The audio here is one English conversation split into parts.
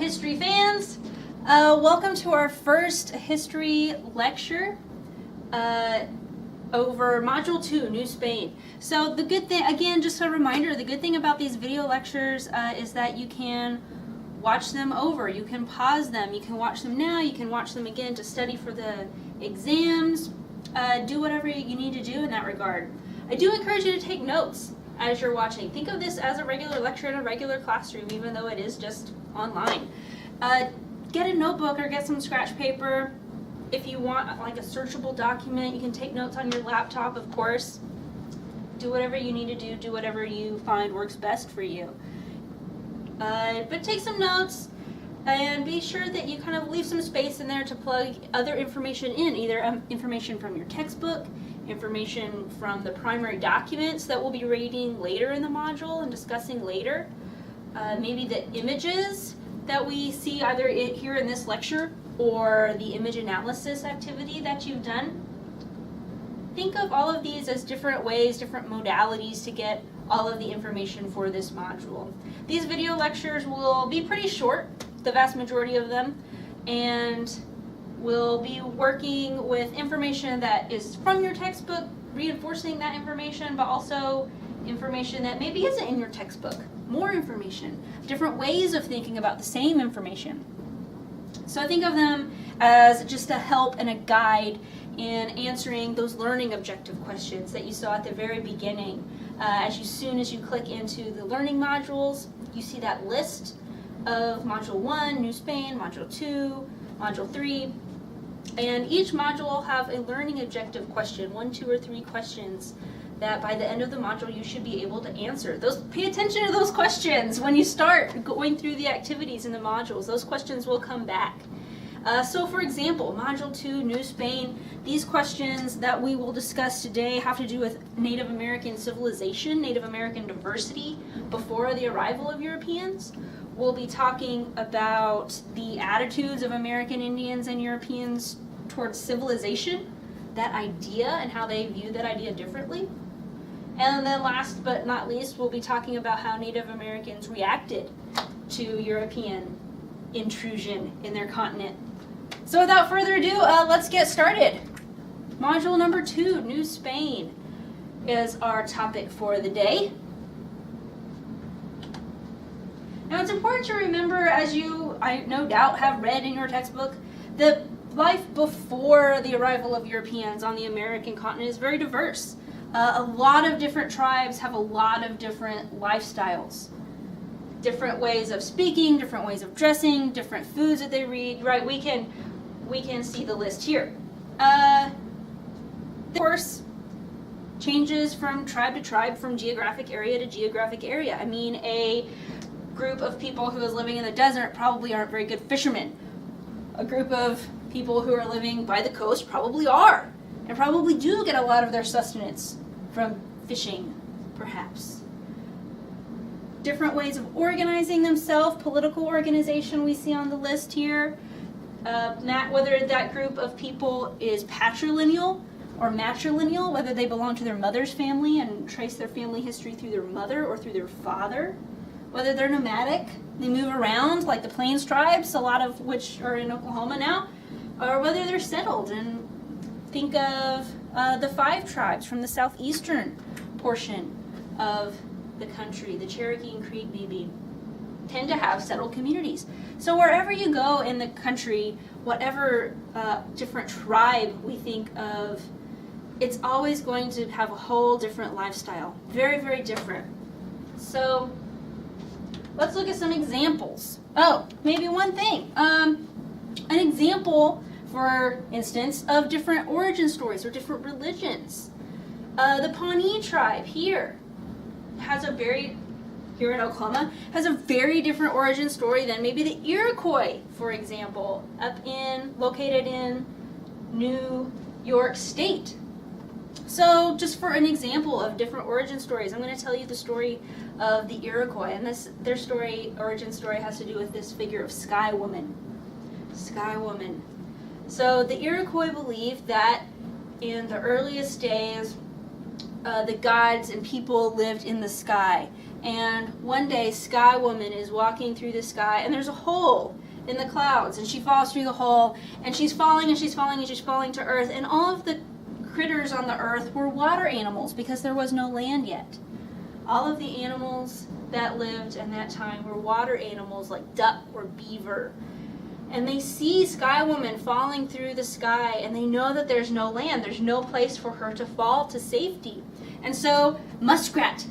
history fans. Welcome to our first history lecture over Module 2, New Spain. So the good thing, again, just a reminder, the good thing about these video lectures is that you can watch them over. You can pause them. You can watch them now. You can watch them again to study for the exams. Do whatever you need to do in that regard. I do encourage you to take notes as you're watching. Think of this as a regular lecture in a regular classroom, even though it is just online. Get a notebook or get some scratch paper. If you want like a searchable document, you can take notes on your laptop, of course. Do whatever you need to do. Do whatever you find works best for you. But take some notes and be sure that you kind of leave some space in there to plug other information in, either information from your textbook, information from the primary documents that we'll be reading later in the module and discussing later, maybe the images that we see either here in this lecture or the image analysis activity that you've done. Think of all of these as different ways, different modalities to get all of the information for this module. These video lectures will be pretty short, the vast majority of them, and we'll be working with information that is from your textbook, reinforcing that information, but also information that maybe isn't in your textbook. More information, different ways of thinking about the same information. So think of them as just a help and a guide in answering those learning objective questions that you saw at the very beginning. As soon as you click into the learning modules, you see that list of Module 1, New Spain, Module 2, Module 3, and each module will have a learning objective question, 1, 2, or 3 questions that by the end of the module you should be able to answer. Pay attention to those questions when you start going through the activities in the modules. Those questions will come back. So for example, Module 2, New Spain, these questions that we will discuss today have to do with Native American civilization, Native American diversity before the arrival of Europeans. We'll be talking about the attitudes of American Indians and Europeans towards civilization, that idea and how they view that idea differently. And then last but not least, we'll be talking about how Native Americans reacted to European intrusion in their continent. So without further ado, let's get started. Module number 2, New Spain, is our topic for the day. Now it's important to remember, as you, I no doubt, have read in your textbook, that life before the arrival of Europeans on the American continent is very diverse. A lot of different tribes have a lot of different lifestyles. Different ways of speaking, different ways of dressing, different foods that they eat, right? We can see the list here. Of course, changes from tribe to tribe, from geographic area to geographic area. I mean, a group of people who is living in the desert probably aren't very good fishermen. A group of people who are living by the coast probably are, and probably do get a lot of their sustenance from fishing, perhaps. Different ways of organizing themselves, political organization we see on the list here. Whether that group of people is patrilineal or matrilineal, whether they belong to their mother's family and trace their family history through their mother or through their father. Whether they're nomadic, they move around like the Plains tribes, a lot of which are in Oklahoma now, or whether they're settled. And think of the 5 tribes from the southeastern portion of the country, the Cherokee and Creek maybe, tend to have settled communities. So wherever you go in the country, whatever different tribe we think of, it's always going to have a whole different lifestyle. Very, very different. So let's look at some examples. Oh, maybe one thing. An example, for instance, of different origin stories or different religions. The Pawnee tribe here here in Oklahoma, has a very different origin story than maybe the Iroquois, for example, located in New York State. So just for an example of different origin stories, I'm going to tell you the story of the Iroquois, and their origin story has to do with this figure of Sky Woman. Sky Woman. So the Iroquois believed that in the earliest days, the gods and people lived in the sky, And one day, Sky Woman is walking through the sky, and there's a hole in the clouds, and she falls through the hole, and she's falling and she's falling and she's falling to earth, and all of the critters on the earth were water animals because there was no land yet. All of the animals that lived in that time were water animals like duck or beaver. And they see Sky Woman falling through the sky, and they know that there's no land. There's no place for her to fall to safety. And so Muskrat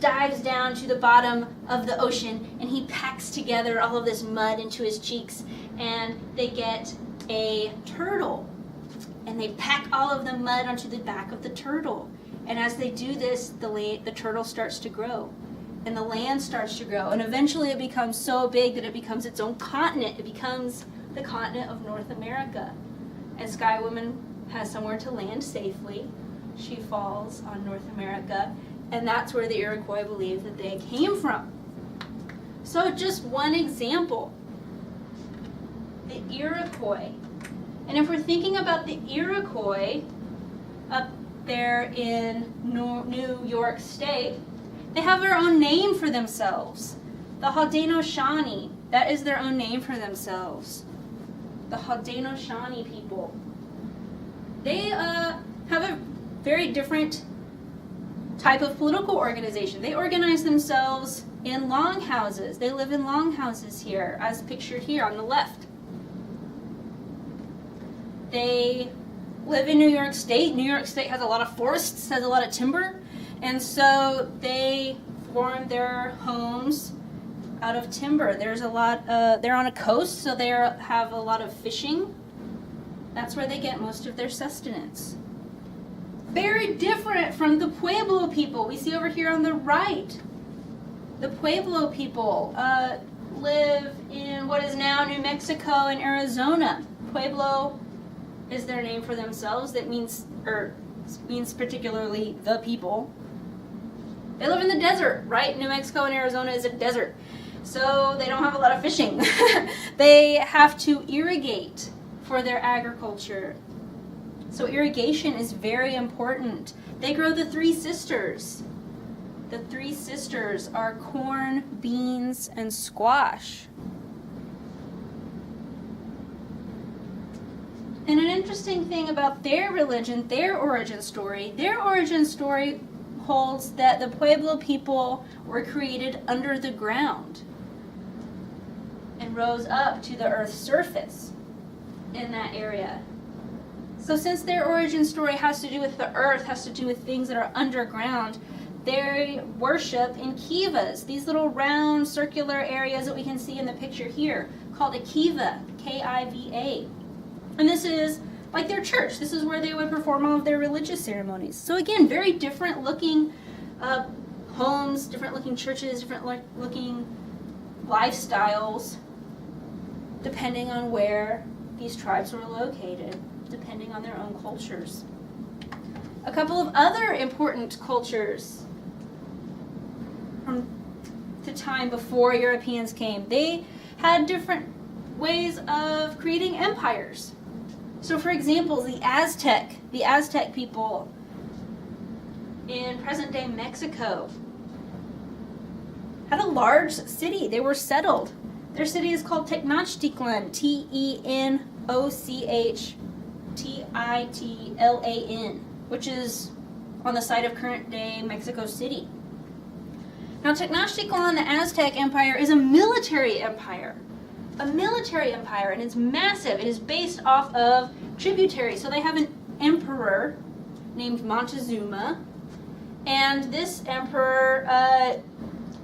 dives down to the bottom of the ocean, and he packs together all of this mud into his cheeks, and they get a turtle. And they pack all of the mud onto the back of the turtle. And as they do this, the turtle starts to grow. And the land starts to grow. And eventually it becomes so big that it becomes its own continent. It becomes the continent of North America. And Sky Woman has somewhere to land safely. She falls on North America. And that's where the Iroquois believe that they came from. So just one example. The Iroquois. And if we're thinking about the Iroquois up there in New York State, they have their own name for themselves. The Haudenosaunee, that is their own name for themselves. The Haudenosaunee people. They have a very different type of political organization. They organize themselves in longhouses. They live in longhouses here, as pictured here on the left. They live in New York State. New York State has a lot of forests, has a lot of timber, and so they form their homes out of timber. There's a lot, they're on a coast, so they have a lot of fishing. That's where they get most of their sustenance. Very different from the Pueblo people we see over here on the right. The Pueblo people live in what is now New Mexico and Arizona. Pueblo is their name for themselves. That means particularly the people. They live in the desert, right? New Mexico and Arizona is a desert. So they don't have a lot of fishing. They have to irrigate for their agriculture. So irrigation is very important. They grow the three sisters. The three sisters are corn, beans, and squash. And an interesting thing about their religion, their origin story holds that the Pueblo people were created under the ground and rose up to the earth's surface in that area. So since their origin story has to do with the earth, has to do with things that are underground, they worship in kivas, these little round circular areas that we can see in the picture here, called a kiva, K-I-V-A. And this is like their church. This is where they would perform all of their religious ceremonies. So again, very different looking homes, different looking churches, different looking lifestyles, depending on where these tribes were located, depending on their own cultures. A couple of other important cultures from the time before Europeans came, they had different ways of creating empires. So for example, the Aztec people in present-day Mexico had a large city. They were settled. Their city is called Tenochtitlan, Tenochtitlan, which is on the site of current-day Mexico City. Now Tenochtitlan, the Aztec Empire, is a military empire. And it's massive. It is based off of tributaries. So they have an emperor named Montezuma, and this emperor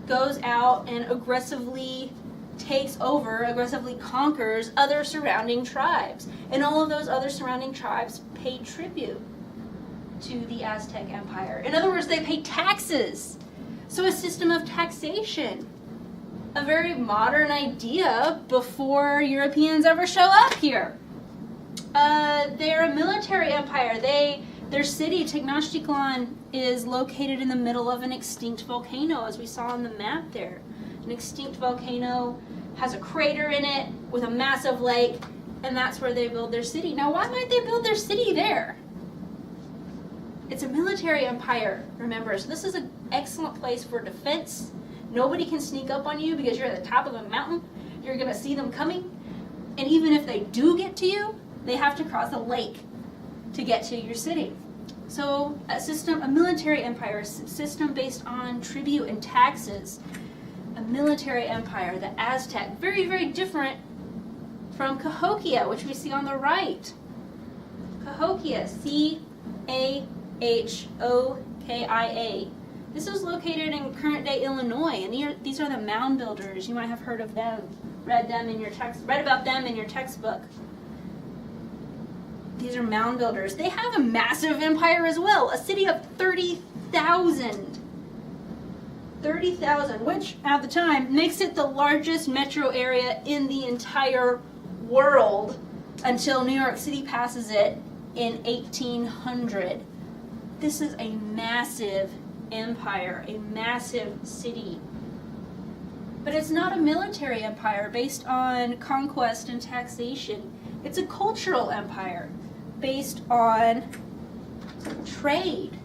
goes out and aggressively conquers other surrounding tribes. And all of those other surrounding tribes pay tribute to the Aztec Empire. In other words, they pay taxes. So a system of taxation. A very modern idea before Europeans ever show up here. They're a military empire. Their city, Tenochtitlan, is located in the middle of an extinct volcano, as we saw on the map there. An extinct volcano has a crater in it with a massive lake, and that's where they build their city. Now, why might they build their city there? It's a military empire, remember. So this is an excellent place for defense. Nobody can sneak up on you because you're at the top of a mountain. You're going to see them coming. And even if they do get to you, they have to cross a lake to get to your city. So a military empire, a system based on tribute and taxes. A military empire, the Aztec, very, very different from Cahokia, which we see on the right. Cahokia, Cahokia. This is located in current-day Illinois, and these are the mound builders. You might have heard of them, read about them in your textbook. These are mound builders. They have a massive empire as well, a city of 30,000. 30,000, which at the time makes it the largest metro area in the entire world until New York City passes it in 1800. This is a massive empire, a massive city. But it's not a military empire based on conquest and taxation. It's a cultural empire based on trade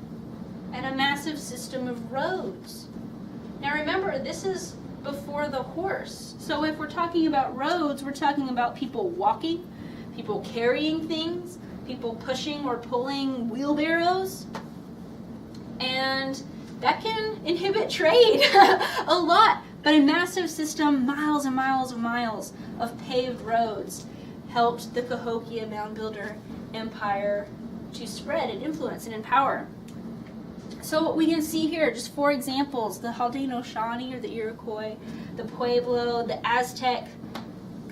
and a massive system of roads. Now remember, this is before the horse. So if we're talking about roads, we're talking about people walking, people carrying things, people pushing or pulling wheelbarrows. And that can inhibit trade a lot. But a massive system, miles and miles and miles of paved roads, helped the Cahokia mound builder empire to spread and influence and empower. So what we can see here, just 4 examples: the Haudenosaunee or the Iroquois, the Pueblo, the Aztec,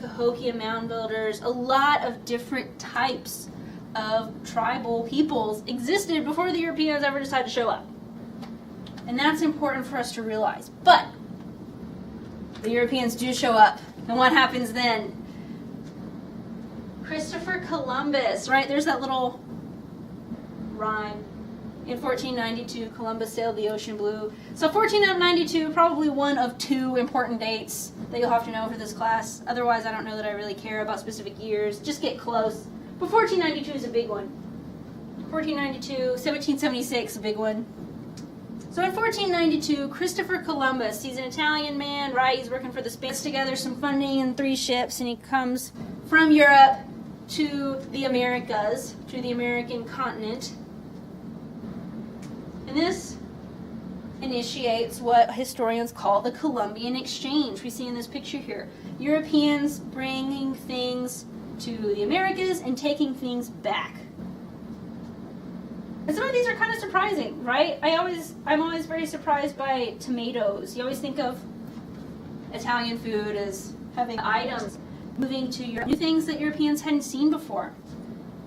Cahokia mound builders. A lot of different types of tribal peoples existed before the Europeans ever decided to show up. And that's important for us to realize. But the Europeans do show up. And what happens then? Christopher Columbus, right? There's that little rhyme. In 1492, Columbus sailed the ocean blue. So 1492, probably one of 2 important dates that you'll have to know for this class. Otherwise, I don't know that I really care about specific years. Just get close. But 1492 is a big one. 1492, 1776, a big one. So in 1492, Christopher Columbus, he's an Italian man, right? He's working for the Spanish. Puts together some funding in 3 ships, and he comes from Europe to the Americas, to the American continent. And this initiates what historians call the Columbian Exchange. We see in this picture here, Europeans bringing things to the Americas and taking things back. And some of these are kind of surprising, right? I'm always very surprised by tomatoes. You always think of Italian food as having items moving to Europe, new things that Europeans hadn't seen before.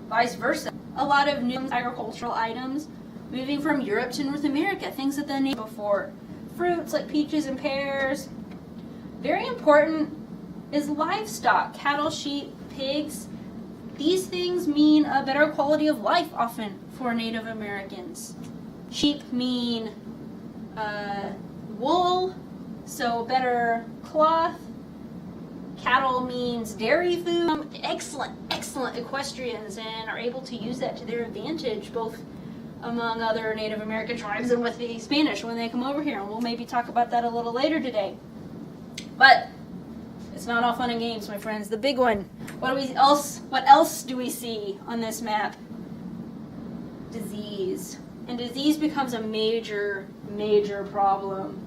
Vice versa. A lot of new agricultural items moving from Europe to North America, things that they knew before. Fruits like peaches and pears. Very important is livestock, cattle, sheep, pigs. These things mean a better quality of life often for Native Americans. Sheep mean wool, so better cloth. Cattle means dairy food. Excellent equestrians, and are able to use that to their advantage, both among other Native American tribes and with the Spanish when they come over here. And we'll maybe talk about that a little later today. But it's not all fun and games, my friends. The big one. What else do we see on this map? Disease. And disease becomes a major problem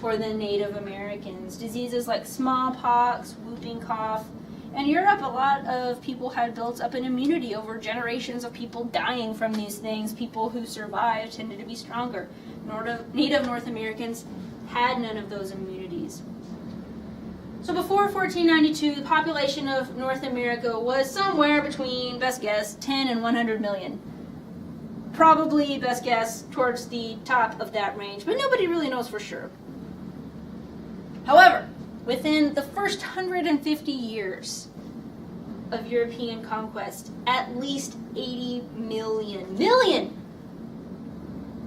for the Native Americans. Diseases like smallpox, whooping cough. In Europe, a lot of people had built up an immunity over generations of people dying from these things. People who survived tended to be stronger. Native North Americans had none of those immunities. So before 1492, the population of North America was somewhere between, best guess, 10 and 100 million. Probably, best guess, towards the top of that range, but nobody really knows for sure. However, within the first 150 years of European conquest, at least 80 million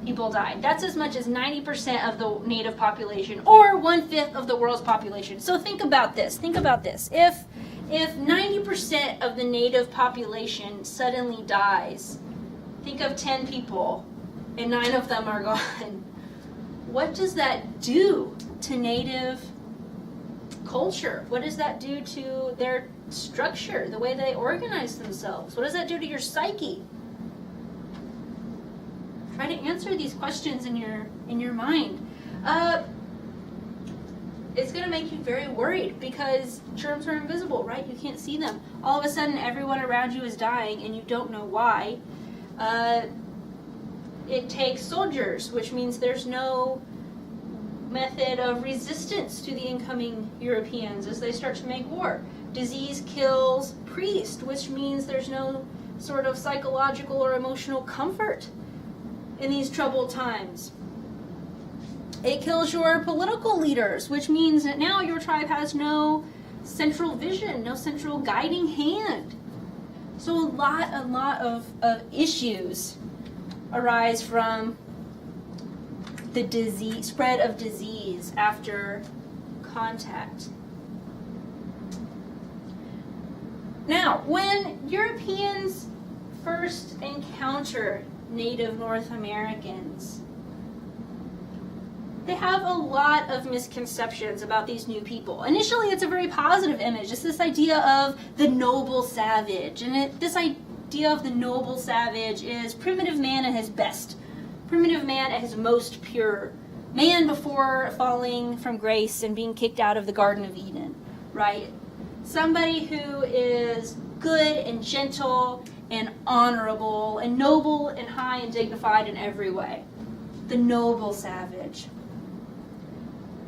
people died. That's as much as 90% of the native population, or 1/5 of the world's population. So think about this. If 90% of the native population suddenly dies, think of 10 people and 9 of them are gone. what does that do to Native culture? What does that do to their structure, the way they organize themselves? What does that do to your psyche? Try to answer these questions in your mind. It's going to make you very worried because germs are invisible, right? You can't see them. All of a sudden, everyone around you is dying and you don't know why. It takes soldiers, which means there's no method of resistance to the incoming Europeans as they start to make war. Disease kills priests, which means there's no sort of psychological or emotional comfort in these troubled times. It kills your political leaders, which means that now your tribe has no central vision, no central guiding hand. So a lot of issues arise from the spread of disease after contact. Now, when Europeans first encounter Native North Americans, they have a lot of misconceptions about these new people. Initially, it's a very positive image. It's this idea of the noble savage. And this idea of the noble savage is primitive man at his best. Primitive man at his most pure. Man before falling from grace and being kicked out of the Garden of Eden, right? Somebody who is good and gentle and honorable and noble and high and dignified in every way. The noble savage.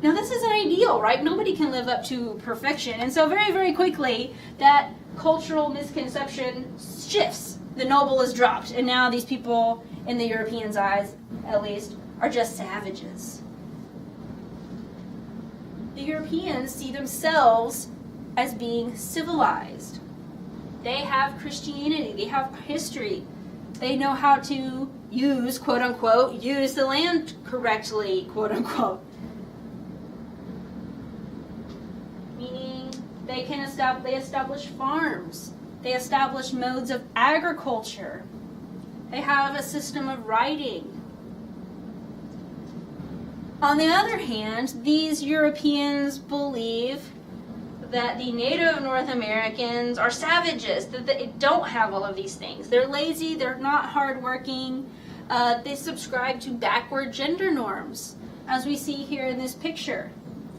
Now this is an ideal, right? Nobody can live up to perfection. And so very, very quickly, that cultural misconception shifts. The noble is dropped. And now these people, in the Europeans' eyes at least, are just savages. The Europeans see themselves as being civilized. They have Christianity. They have history. They know how to use, quote unquote, use the land correctly, quote unquote. Meaning they establish farms. They establish modes of agriculture. They have a system of writing. On the other hand, these Europeans believe that the Native North Americans are savages, that they don't have all of these things. They're lazy, they're not hardworking, they subscribe to backward gender norms, as we see here in this picture.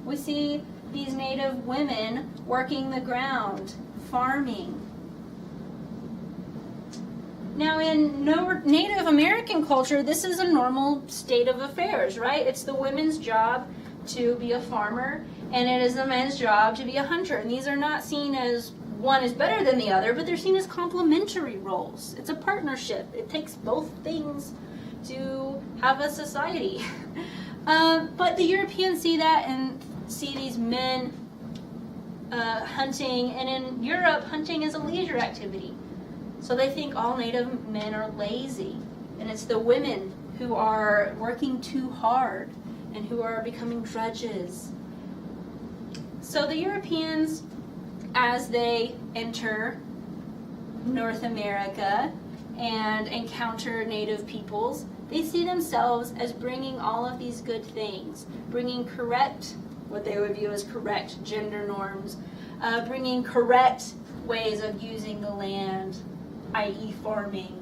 We see these Native women working the ground, farming. Now in Native American culture, this is a normal state of affairs, right? It's the women's job to be a farmer, and it is the men's job to be a hunter. And these are not seen as one is better than the other, but they're seen as complementary roles. It's a partnership. It takes both things to have a society. But the Europeans see that and see these men hunting, and in Europe, hunting is a leisure activity. So they think all Native men are lazy, and it's the women who are working too hard and who are becoming drudges. So the Europeans, as they enter North America and encounter Native peoples, they see themselves as bringing all of these good things, bringing correct, what they would view as correct gender norms, bringing correct ways of using the land, i.e. farming,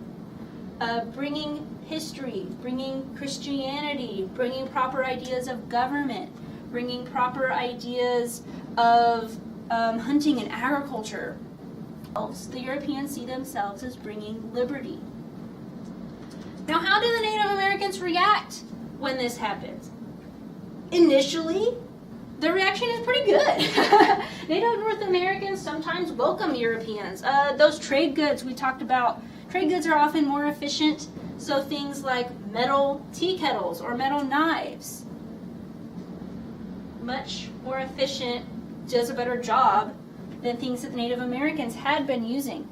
bringing history, bringing Christianity, bringing proper ideas of government, bringing proper ideas of hunting and agriculture. The Europeans see themselves as bringing liberty. Now, how do the Native Americans react when this happens? Initially, the reaction is pretty good. Native North Americans sometimes welcome Europeans. Those trade goods we talked about, trade goods are often more efficient. So things like metal tea kettles or metal knives, much more efficient, does a better job than things that the Native Americans had been using.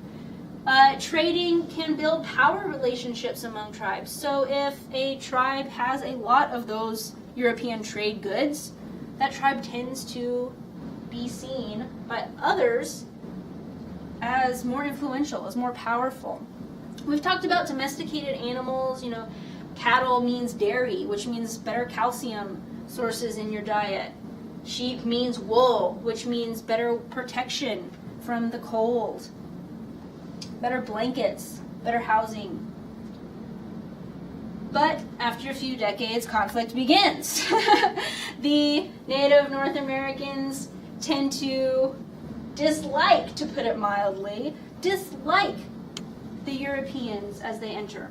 Trading can build power relationships among tribes. So if a tribe has a lot of those European trade goods, that tribe tends to be seen by others as more influential, as more powerful. We've talked about domesticated animals, Cattle means dairy, which means better calcium sources in your diet. Sheep means wool, which means better protection from the cold. Better blankets, better housing. But after a few decades, conflict begins. The native North Americans tend to dislike, to put it mildly, dislike the Europeans as they enter.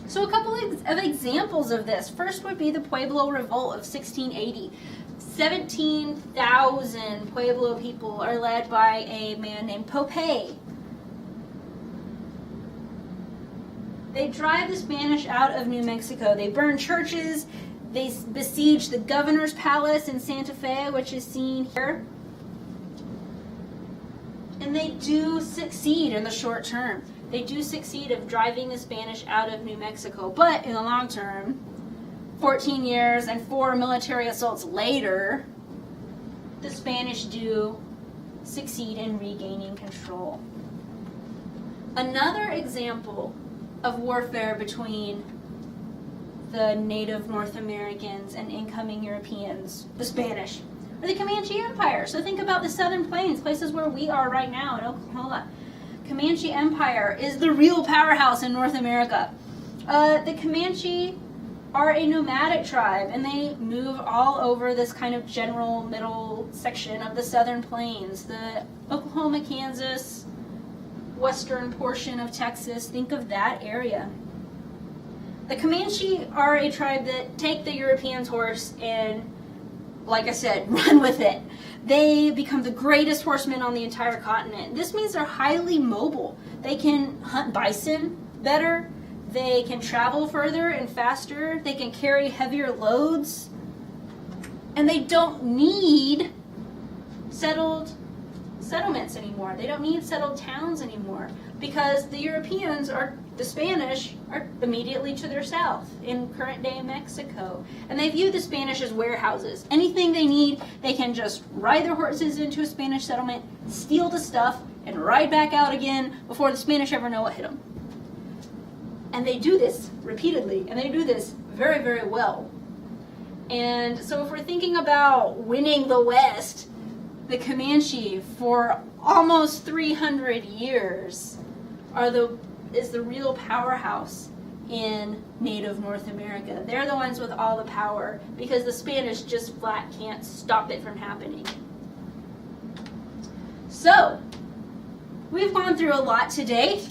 So a couple of examples of this. First would be the Pueblo Revolt of 1680. 17,000 Pueblo people are led by a man named Popé. They drive the Spanish out of New Mexico. They burn churches. They besiege the governor's palace in Santa Fe, which is seen here. And they do succeed in the short term. They do succeed of driving the Spanish out of New Mexico. But in the long term, 14 years and 4 military assaults later, the Spanish do succeed in regaining control. Another example of warfare between the native North Americans and incoming Europeans, the Spanish, or the Comanche Empire. So think about the Southern Plains, places where we are right now in Oklahoma. Comanche Empire is the real powerhouse in North America. The Comanche are a nomadic tribe, and they move all over this kind of general middle section of the Southern Plains, the Oklahoma, Kansas, western portion of Texas. Think of that area. The Comanche are a tribe that take the Europeans' horse and, like I said, run with it. They become the greatest horsemen on the entire continent. This means they're highly mobile. They can hunt bison better. They can travel further and faster. They can carry heavier loads. And they don't need settlements anymore. They don't need settled towns anymore, because the Europeans, or the Spanish, are immediately to their south in current day Mexico. And they view the Spanish as warehouses. Anything they need, they can just ride their horses into a Spanish settlement, steal the stuff, and ride back out again before the Spanish ever know what hit them. And they do this repeatedly, and they do this very, very well. And so if we're thinking about winning the West, the Comanche for almost 300 years is the real powerhouse in native North America. They're the ones with all the power, because the Spanish just flat can't stop it from happening. So, we've gone through a lot today.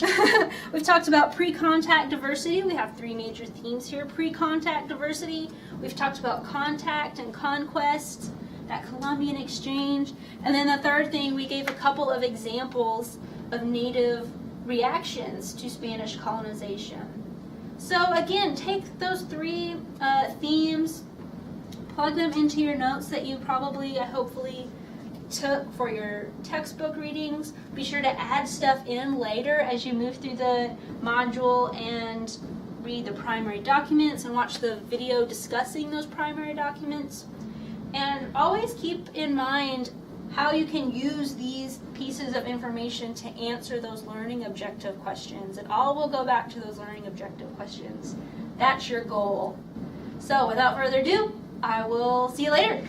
We've talked about pre-contact diversity. We have 3 major themes here. Pre-contact diversity. We've talked about contact and conquest, that Columbian exchange. And then the third thing, we gave a couple of examples of native reactions to Spanish colonization. So again, take those 3 themes, plug them into your notes that you probably, hopefully, took for your textbook readings. Be sure to add stuff in later as you move through the module and read the primary documents and watch the video discussing those primary documents. And always keep in mind how you can use these pieces of information to answer those learning objective questions. It all will go back to those learning objective questions. That's your goal. So without further ado, I will see you later.